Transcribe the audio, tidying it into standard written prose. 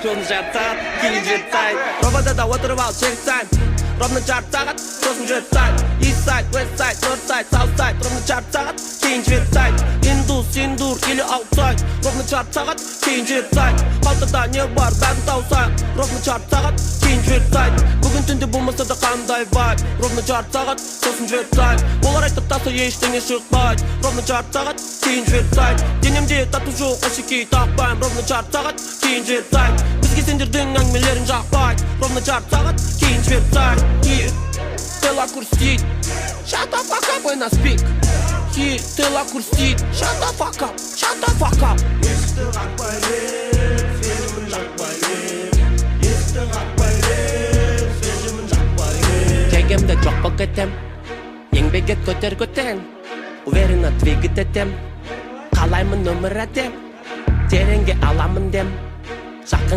Ровно жарты сағат кейін жеті сайт Робадада отырып ал шекі сайын Ровно жарты сағат сосын жеті сайт East side, west side, north side, south side Ровно жарты сағат кейін жеті сайт Индус, индур или аутсайд Ровно жарты сағат кейін жеті сайт Қалтада не бар бәрін тауысайық Ровно жарты сағат кейін жеті сайт Бүгін түнде болмаса да қандай вайб Ровно жарты сағат сосын жеті сайт Олар айтып таса ештеңе шықпайды Ровно жарты сағат кейін жеті сайт Денемде тату жоқ әшекей тақпаймын Ровно жарты сағат кейін жеті сайт Бізге сендердің әңгімелерің жақпайды Ровно жарты сағат кейін жеті сайт Тела курсит Shut the fuck up when I speak Тела курсит Shut the fuck up, shut the fuck up Есікті қақпай бер Сезімін жақпай бер Есікті қақпай бер Сезімін жақпай бер Кегемде жоқ болып кетем Еңбек ет көтер көтен Уверенно двигать етем Қалаймын өмір әдем Тереңге аламын дем Жақын